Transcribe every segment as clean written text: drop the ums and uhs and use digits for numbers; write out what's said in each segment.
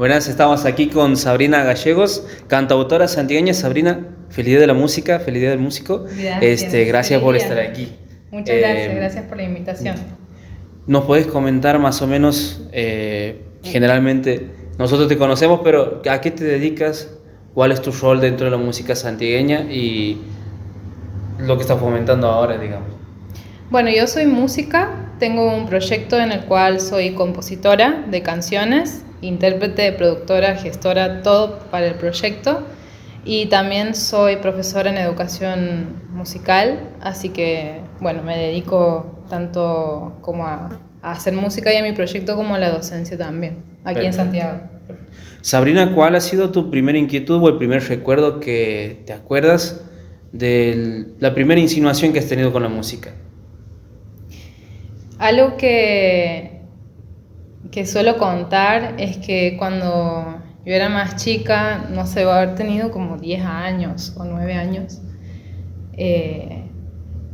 Buenas, estamos aquí con Sabrina Gallegos, cantautora santiagueña. Sabrina, feliz día de la música, feliz día del músico. Gracias por estar aquí. Muchas gracias por la invitación. ¿Nos podés comentar más o menos, generalmente, nosotros te conocemos, pero ¿a qué te dedicas? ¿Cuál es tu rol dentro de la música santiagueña y lo que estás fomentando ahora, digamos? Bueno, yo soy música, tengo un proyecto en el cual soy compositora de canciones, intérprete, productora, gestora, todo para el proyecto. Y también soy profesora en educación musical, así que, bueno, me dedico tanto como a hacer música y a mi proyecto como a la docencia también, aquí en Santiago. Sabrina, ¿cuál ha sido tu primera inquietud o el primer recuerdo que te acuerdas de la primera insinuación que has tenido con la música? Algo que suelo contar es que cuando yo era más chica, no sé, voy a haber tenido como 10 años o 9 años,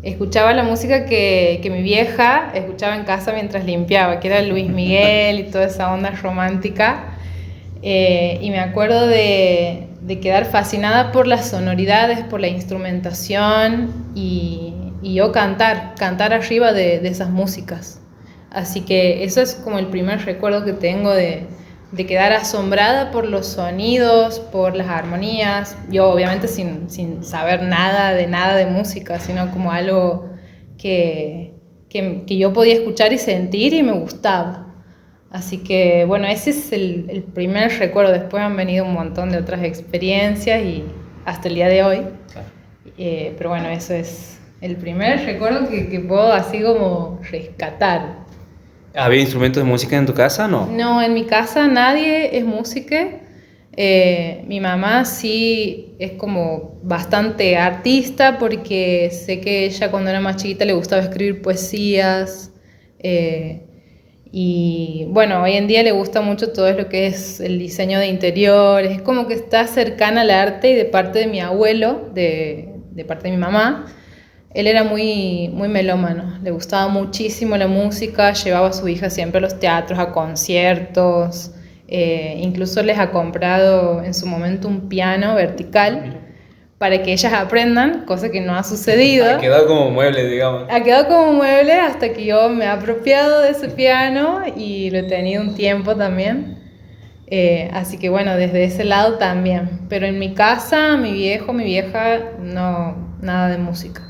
escuchaba la música que mi vieja escuchaba en casa mientras limpiaba, que era Luis Miguel y toda esa onda romántica. Y me acuerdo de quedar fascinada por las sonoridades, por la instrumentación y yo cantar arriba de esas músicas. Así que eso es como el primer recuerdo que tengo de quedar asombrada por los sonidos, por las armonías. Yo obviamente sin saber nada de música, sino como algo que yo podía escuchar y sentir y me gustaba. Así que bueno, ese es el primer recuerdo. Después han venido un montón de otras experiencias y hasta el día de hoy. Claro. Pero bueno, eso es el primer recuerdo que puedo así como rescatar. ¿Había instrumentos de música en tu casa o no? No, en mi casa nadie es músico. Mi mamá sí es como bastante artista porque sé que ella cuando era más chiquita le gustaba escribir poesías. Y bueno, hoy en día le gusta mucho todo lo que es el diseño de interiores, es como que está cercana al arte y de parte de mi abuelo, de parte de mi mamá, él era muy melómano, le gustaba muchísimo la música, llevaba a su hija siempre a los teatros, a conciertos, incluso les ha comprado en su momento un piano vertical para que ellas aprendan, cosa que no ha sucedido. Ha quedado como mueble, digamos. Ha quedado como mueble hasta que yo me he apropiado de ese piano y lo he tenido un tiempo también. Así que bueno, desde ese lado también. Pero en mi casa, mi viejo, mi vieja, no, nada de música.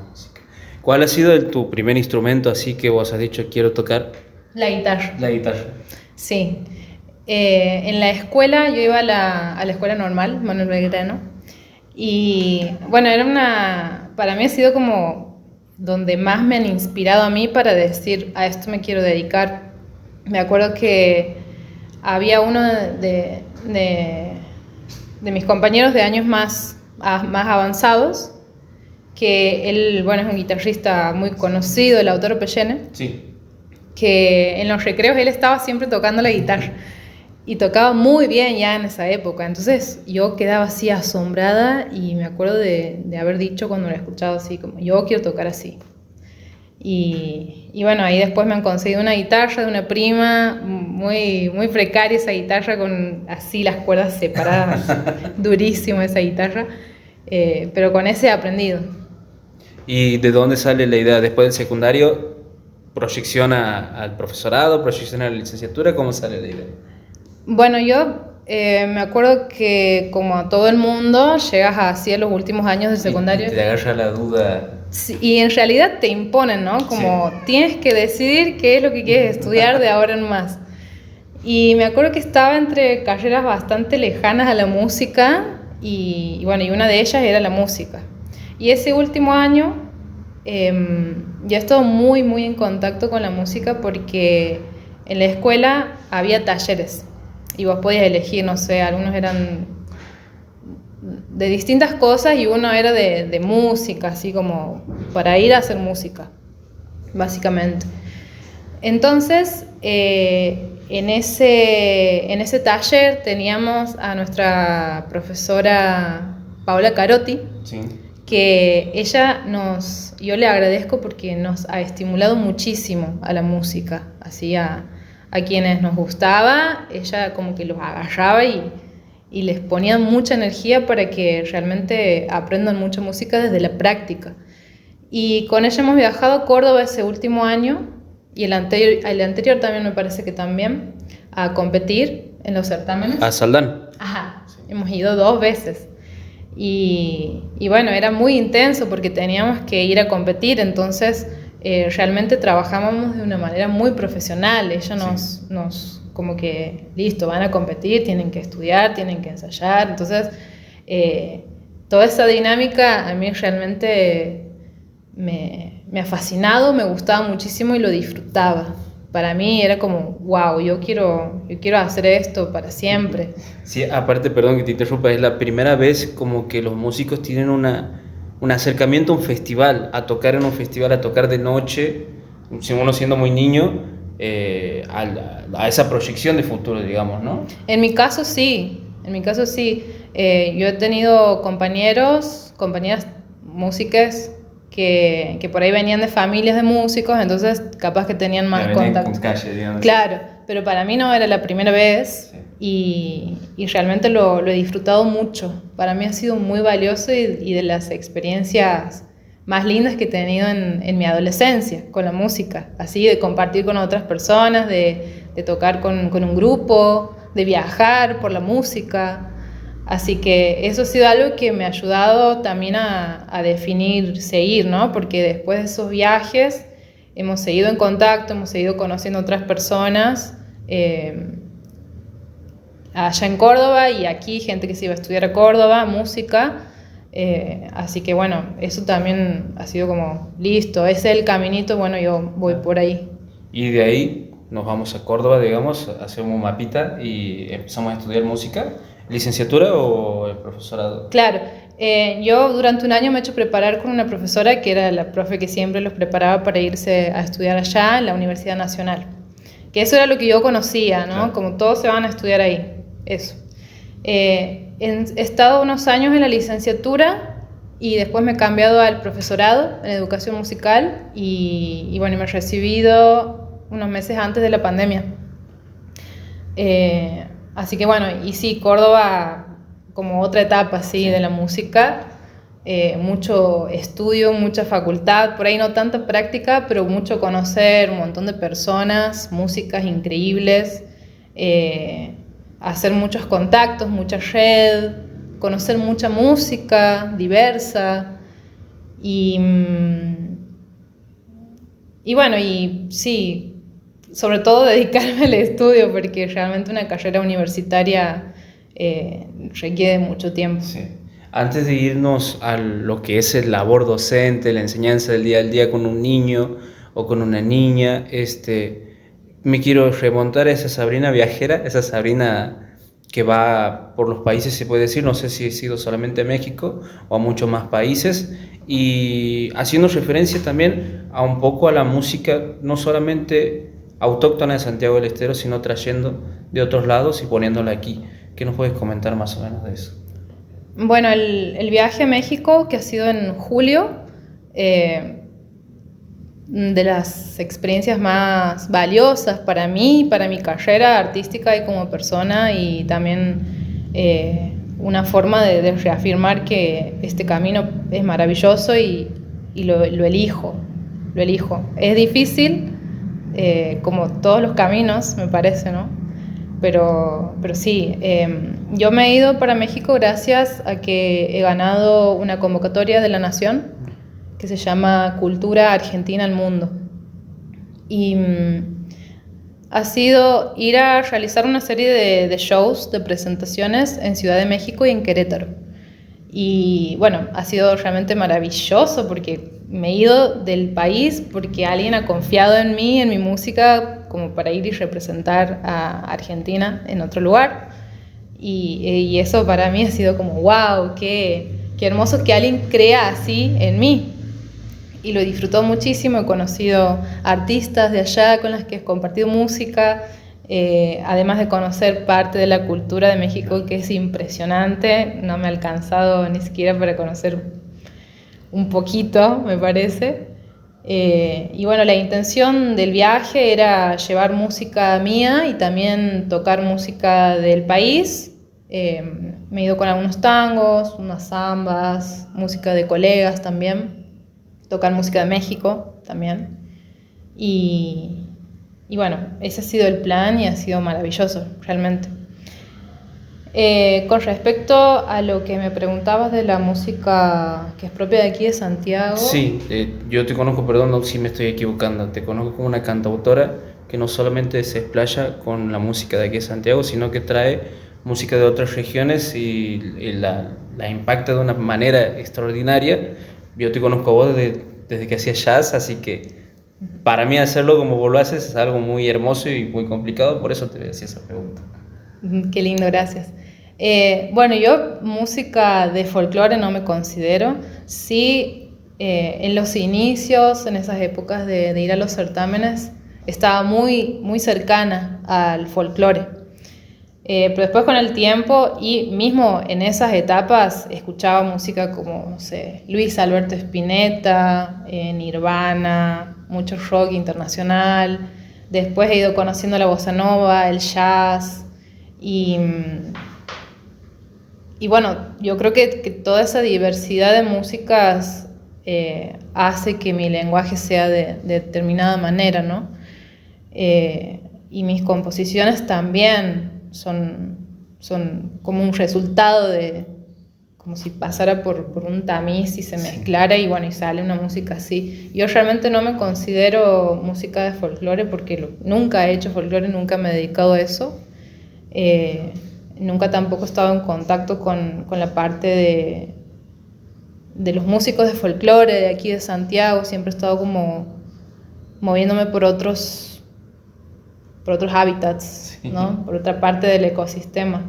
Música. ¿Cuál ha sido tu primer instrumento así que vos has dicho quiero tocar? La guitarra. La guitarra. Sí. En la escuela, yo iba a la escuela normal, Manuel Belgrano. Y bueno, para mí ha sido como donde más me han inspirado a mí para decir, a esto me quiero dedicar. Me acuerdo que había uno de mis compañeros de años más avanzados, que él, bueno, es un guitarrista muy conocido, el Lautaro Pellene, sí, que en los recreos él estaba siempre tocando la guitarra. Y tocaba muy bien ya en esa época, entonces yo quedaba así asombrada y me acuerdo de haber dicho cuando lo he escuchado así, como yo quiero tocar así. Y bueno, ahí después me han conseguido una guitarra de una prima, muy precaria esa guitarra, con así las cuerdas separadas, durísimo esa guitarra, pero con ese he aprendido. ¿Y de dónde sale la idea? Después del secundario, ¿proyección al profesorado, proyección a la licenciatura? ¿Cómo sale la idea? Bueno, yo me acuerdo que como a todo el mundo, llegas así a los últimos años del secundario. Y te agarra la duda. Sí, y en realidad te imponen, ¿no? Como tienes que decidir qué es lo que quieres estudiar de ahora en más. Y me acuerdo que estaba entre carreras bastante lejanas a la música y bueno, y una de ellas era la música. Y ese último año yo he estado muy en contacto con la música porque en la escuela había talleres. Y vos podías elegir, no sé, algunos eran de distintas cosas y uno era de música, así como para ir a hacer música, básicamente. Entonces, en ese taller teníamos a nuestra profesora Paola Carotti, sí, que ella yo le agradezco porque nos ha estimulado muchísimo a la música, así a a quienes nos gustaba, ella como que los agarraba y les ponía mucha energía para que realmente aprendan mucha música desde la práctica. Y con ella hemos viajado a Córdoba ese último año, y el anterior también me parece que también, a competir en los certámenes. A Saldán. Ajá, sí. Hemos ido 2 veces. Y bueno, era muy intenso porque teníamos que ir a competir, entonces realmente trabajábamos de una manera muy profesional. Ella nos como que, listo, van a competir, tienen que estudiar, tienen que ensayar. Entonces, toda esa dinámica a mí realmente me ha fascinado, me gustaba muchísimo y lo disfrutaba. Para mí era como, wow, yo quiero hacer esto para siempre. Sí, aparte, perdón que te interrumpa, es la primera vez como que los músicos tienen un acercamiento a un festival, a tocar en un festival, a tocar de noche, si uno siendo muy niño, a esa proyección de futuro, digamos, ¿no? En mi caso sí. Yo he tenido compañeras músicas que por ahí venían de familias de músicos, entonces capaz que tenían más contacto. Claro, pero para mí no era la primera vez, sí. y realmente lo he disfrutado mucho. Para mí ha sido muy valioso y de las experiencias más lindas que he tenido en mi adolescencia con la música, así de compartir con otras personas, de tocar con un grupo, de viajar por la música. Así que eso ha sido algo que me ha ayudado también a definir seguir, ¿no? Porque después de esos viajes hemos seguido en contacto, hemos seguido conociendo otras personas allá en Córdoba y aquí, gente que se iba a estudiar a Córdoba, música. Así que bueno, eso también ha sido como, listo, ese es el caminito, bueno, yo voy por ahí. Y de ahí nos vamos a Córdoba, digamos, hacemos un mapita y empezamos a estudiar música. ¿Licenciatura o el profesorado? Claro, yo durante un año me he hecho preparar con una profesora que era la profe que siempre los preparaba para irse a estudiar allá en la Universidad Nacional. Que eso era lo que yo conocía, ¿no? Claro. Como todos se van a estudiar ahí, eso. He estado unos años en la licenciatura y después me he cambiado al profesorado en educación musical y bueno, me he recibido unos meses antes de la pandemia. Así que bueno, y sí, Córdoba como otra etapa sí, de la música, mucho estudio, mucha facultad, por ahí no tanta práctica, pero mucho conocer, un montón de personas, músicas increíbles, hacer muchos contactos, mucha red, conocer mucha música diversa y bueno, y sí, sobre todo dedicarme al estudio, porque realmente una carrera universitaria requiere mucho tiempo. Sí. Antes de irnos a lo que es el labor docente, la enseñanza del día al día con un niño o con una niña, me quiero remontar a esa Sabrina viajera, esa Sabrina que va por los países, se puede decir, no sé si he sido solamente a México o a muchos más países, y haciendo referencia también a un poco a la música, no solamente autóctona de Santiago del Estero, sino trayendo de otros lados y poniéndola aquí. ¿Qué nos puedes comentar más o menos de eso? Bueno, el viaje a México, que ha sido en julio, de las experiencias más valiosas para mí, para mi carrera artística y como persona, y también una forma de reafirmar que este camino es maravilloso y lo elijo. Es difícil, como todos los caminos, me parece, ¿no? Pero sí, yo me he ido para México gracias a que he ganado una convocatoria de la Nación que se llama Cultura Argentina al Mundo. Y ha sido ir a realizar una serie de shows, de presentaciones en Ciudad de México y en Querétaro. Y bueno, ha sido realmente maravilloso porque me he ido del país porque alguien ha confiado en mí, en mi música, como para ir y representar a Argentina en otro lugar. Y eso para mí ha sido como, wow, qué hermoso que alguien crea así en mí. Y lo he disfrutado muchísimo, he conocido artistas de allá con las que he compartido música, además de conocer parte de la cultura de México que es impresionante. No me ha alcanzado ni siquiera para conocer un poquito, me parece. Y bueno, la intención del viaje era llevar música mía y también tocar música del país. Me he ido con algunos tangos, unas zambas, música de colegas también, tocar música de México también. Y bueno, ese ha sido el plan y ha sido maravilloso, realmente. Con respecto a lo que me preguntabas de la música que es propia de aquí de Santiago. Sí, yo te conozco, perdón no, si me estoy equivocando, te conozco como una cantautora que no solamente se explaya con la música de aquí de Santiago, sino que trae música de otras regiones y la impacta de una manera extraordinaria. Yo te conozco a vos desde que hacías jazz, así que para mí hacerlo como vos lo haces es algo muy hermoso y muy complicado, por eso te hacía esa pregunta. Qué lindo, gracias. Bueno, yo música de folclore no me considero. Sí, en los inicios, en esas épocas de ir a los certámenes, estaba muy, muy cercana al folclore. Pero después con el tiempo y mismo en esas etapas escuchaba música como, no sé, Luis Alberto Spinetta, Nirvana, mucho rock internacional. Después he ido conociendo la bossa nova, el jazz y bueno, yo creo que toda esa diversidad de músicas hace que mi lenguaje sea de determinada manera, ¿no? Y mis composiciones también son como un resultado como si pasara por un tamiz y se mezclara y bueno, y sale una música así. Yo realmente no me considero música de folclore porque nunca he hecho folclore, nunca me he dedicado a eso. Nunca tampoco he estado en contacto con la parte de los músicos de folclore de aquí de Santiago, siempre he estado como moviéndome por otros hábitats, sí, ¿no? Por otra parte del ecosistema.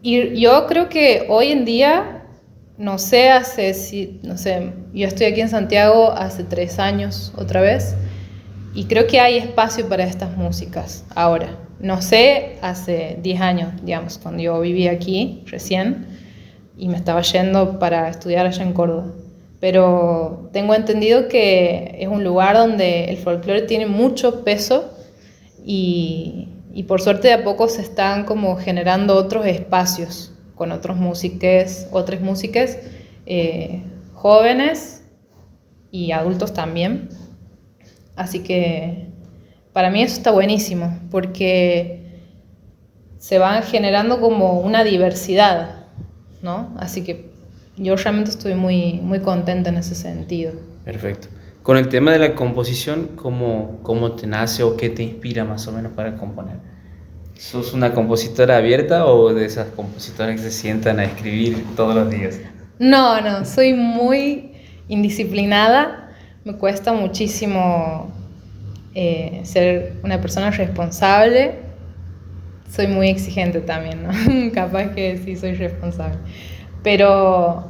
Y yo creo que hoy en día, no sé, yo estoy aquí en Santiago hace 3 años otra vez, y creo que hay espacio para estas músicas ahora. No sé, hace 10 años, digamos, cuando yo vivía aquí recién y me estaba yendo para estudiar allá en Córdoba. Pero tengo entendido que es un lugar donde el folclore tiene mucho peso y por suerte de a poco se están como generando otros espacios con otras músicas jóvenes y adultos también. Así que para mí eso está buenísimo porque se van generando como una diversidad, ¿no? Así que yo realmente estoy muy, muy contenta en ese sentido. Perfecto. Con el tema de la composición, ¿cómo te nace o qué te inspira más o menos para componer? ¿Sos una compositora abierta o de esas compositoras que se sientan a escribir todos los días? No, soy muy indisciplinada. Me cuesta muchísimo ser una persona responsable. Soy muy exigente también, ¿no? Capaz que sí soy responsable. Pero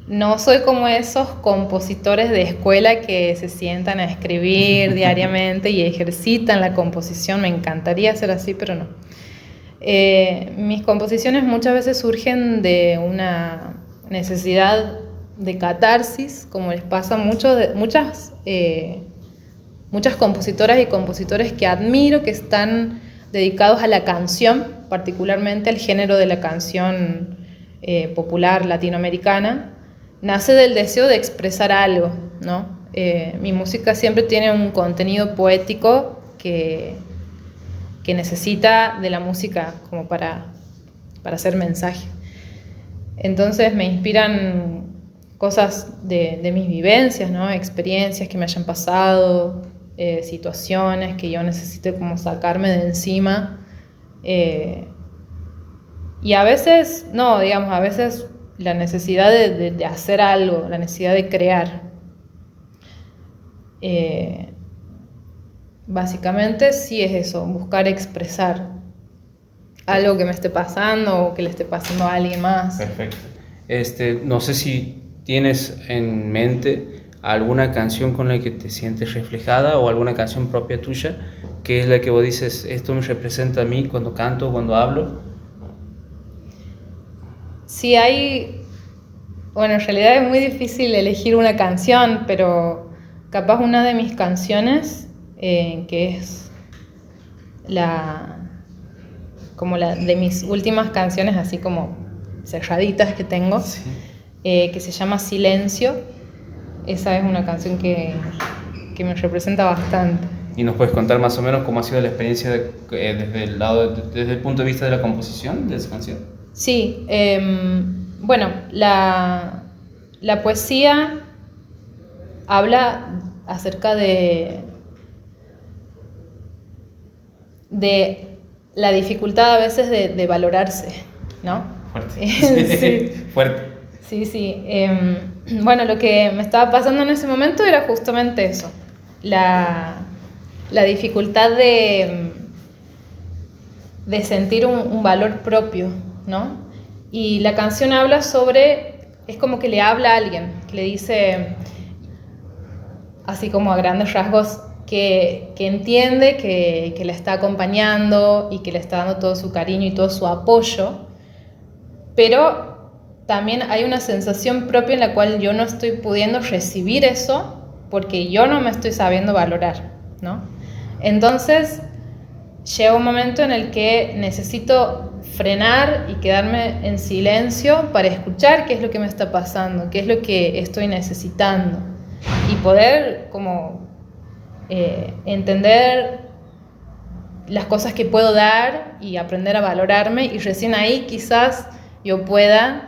no soy como esos compositores de escuela que se sientan a escribir diariamente y ejercitan la composición. Me encantaría ser así, pero no. Mis composiciones muchas veces surgen de una necesidad de catarsis, como les pasa a muchas compositoras y compositores que admiro, que están dedicados a la canción, particularmente al género de la canción popular latinoamericana. Nace del deseo de expresar algo, ¿no? Mi música siempre tiene un contenido poético que necesita de la música como para hacer mensaje. Entonces me inspiran cosas de mis vivencias, ¿no? Experiencias que me hayan pasado, situaciones que yo necesite como sacarme de encima. Y a veces, a veces la necesidad de hacer algo, la necesidad de crear. Básicamente sí es eso, buscar expresar algo que me esté pasando o que le esté pasando a alguien más. Perfecto. No sé si tienes en mente alguna canción con la que te sientes reflejada o alguna canción propia tuya, que es la que vos dices, esto me representa a mí cuando canto, cuando hablo. Sí, hay Bueno, en realidad es muy difícil elegir una canción, pero capaz una de mis canciones, que es como la de mis últimas canciones, así como cerraditas que tengo, Sí. Que se llama Silencio. Esa es una canción que me representa bastante. ¿Y nos puedes contar más o menos cómo ha sido la experiencia desde el punto de vista de la composición de esa canción? Sí, bueno, la poesía habla acerca de la dificultad a veces de valorarse, ¿no? Fuerte. Sí. Fuerte. Sí, sí. Bueno, lo que me estaba pasando en ese momento era justamente eso, la dificultad de sentir un valor propio, ¿no? Y la canción habla es como que le habla a alguien, que le dice, así como a grandes rasgos, que entiende que la está acompañando y que le está dando todo su cariño y todo su apoyo, pero también hay una sensación propia en la cual yo no estoy pudiendo recibir eso porque yo no me estoy sabiendo valorar, ¿no? Entonces llega un momento en el que necesito frenar y quedarme en silencio para escuchar qué es lo que me está pasando, qué es lo que estoy necesitando y poder como entender las cosas que puedo dar y aprender a valorarme, y recién ahí quizás yo pueda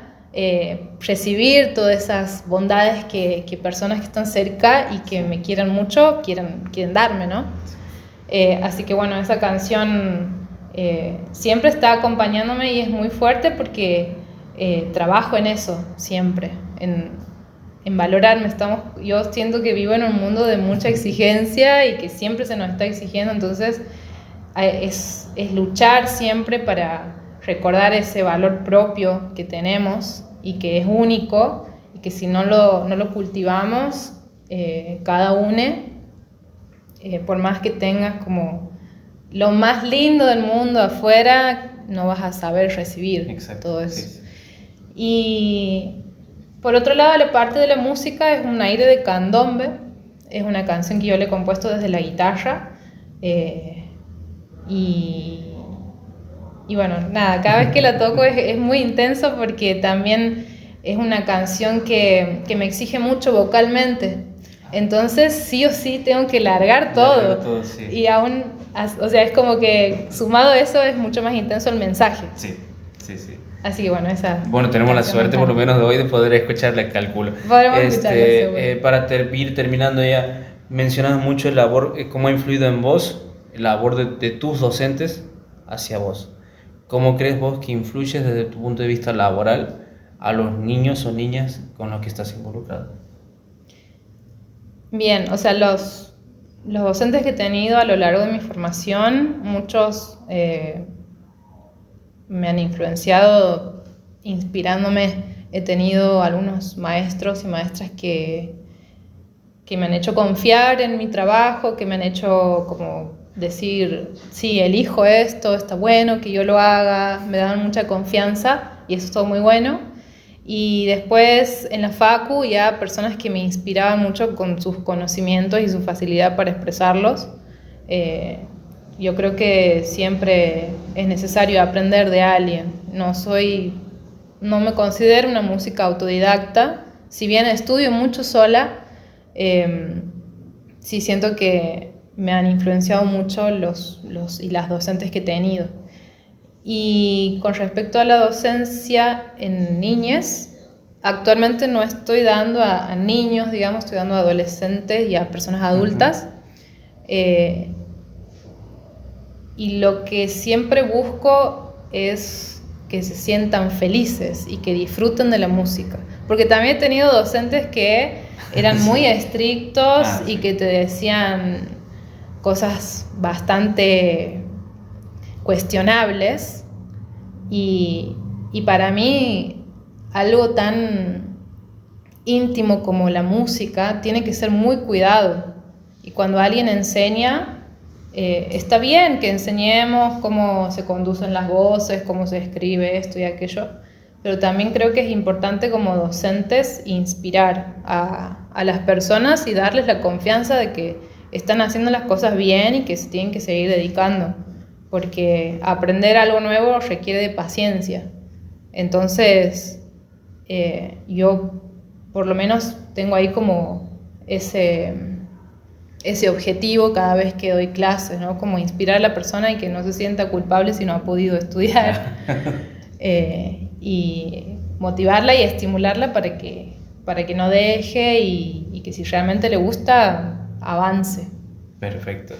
recibir todas esas bondades que personas que están cerca y que me quieran mucho quieren darme, ¿no? Así que bueno, esa canción siempre está acompañándome y es muy fuerte porque trabajo en eso siempre, en valorarme. Yo siento que vivo en un mundo de mucha exigencia y que siempre se nos está exigiendo, entonces es luchar siempre para recordar ese valor propio que tenemos y que es único, y que si no lo cultivamos, cada uno, por más que tengas como lo más lindo del mundo afuera, no vas a saber recibir. Exacto, todo eso. Sí. Y por otro lado, la parte de la música es un aire de candombe. Es una canción que yo le he compuesto desde la guitarra. Y bueno, nada, cada vez que la toco es muy intenso porque también es una canción que me exige mucho vocalmente. Entonces sí o sí tengo que largar todo. Sí. Y aún, o sea, es como que sumado a eso es mucho más intenso el mensaje. Sí, sí, sí. Así que bueno, esa... Bueno, tenemos la suerte por lo menos de hoy de poder escucharla, calculo. Podremos escucharla, seguro. Para ir terminando ya, mencionas mucho el labor, cómo ha influido en vos, el labor de tus docentes hacia vos. ¿Cómo crees vos que influyes desde tu punto de vista laboral a los niños o niñas con los que estás involucrado? Bien, o sea, los docentes que he tenido a lo largo de mi formación, muchos me han influenciado inspirándome. He tenido algunos maestros y maestras que me han hecho confiar en mi trabajo, que me han hecho como decir, sí, elijo esto, está bueno que yo lo haga, me dan mucha confianza y eso es todo muy bueno. Y después en la facu ya personas que me inspiraban mucho con sus conocimientos y su facilidad para expresarlos. Yo creo que siempre es necesario aprender de alguien. No me considero una música autodidacta, si bien estudio mucho sola, sí siento que me han influenciado mucho los y las docentes que he tenido. Y con respecto a la docencia en niñez, actualmente no estoy dando a niños, digamos, estoy dando a adolescentes y a personas adultas. Y lo que siempre busco es que se sientan felices y que disfruten de la música. Porque también he tenido docentes que eran muy estrictos y que te decían cosas bastante cuestionables, y para mí algo tan íntimo como la música tiene que ser muy cuidado, y cuando alguien enseña, está bien que enseñemos cómo se conducen las voces, cómo se escribe esto y aquello, pero también creo que es importante como docentes inspirar a las personas y darles la confianza de que están haciendo las cosas bien y que se tienen que seguir dedicando, porque aprender algo nuevo requiere de paciencia. Entonces, yo por lo menos tengo ahí como ese objetivo cada vez que doy clases, ¿no? Como inspirar a la persona y que no se sienta culpable si no ha podido estudiar. Y motivarla y estimularla para que no deje y que si realmente le gusta, avance. Perfecto.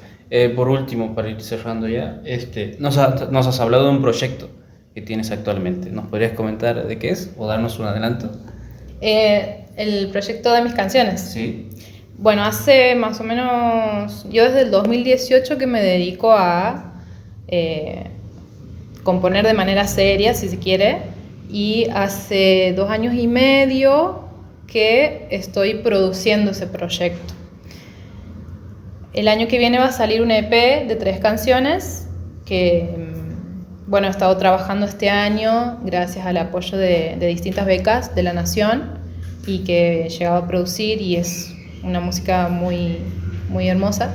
Por último, para ir cerrando ya, nos has hablado de un proyecto que tienes actualmente. ¿Nos podrías comentar de qué es o darnos un adelanto? El proyecto de mis canciones. Sí. Bueno, hace más o menos, yo desde el 2018 que me dedico a componer de manera seria, si se quiere, y hace 2 años y medio que estoy produciendo ese proyecto. El año que viene va a salir un EP de 3 canciones que, bueno, he estado trabajando este año gracias al apoyo de distintas becas de la Nación y que he llegado a producir, y es una música muy, muy hermosa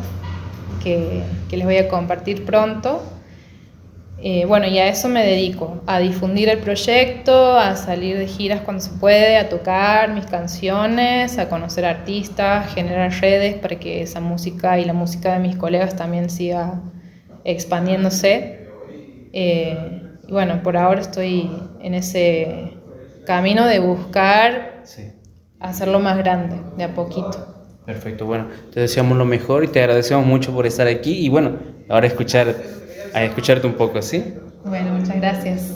que les voy a compartir pronto. Bueno, y a eso me dedico, a difundir el proyecto, a salir de giras cuando se puede, a tocar mis canciones, a conocer artistas, generar redes para que esa música y la música de mis colegas también siga expandiéndose. Y bueno, por ahora estoy en ese camino de buscar hacerlo más grande, de a poquito. Perfecto, bueno, te deseamos lo mejor y te agradecemos mucho por estar aquí y bueno, ahora a escucharte un poco, ¿sí? Bueno, muchas gracias.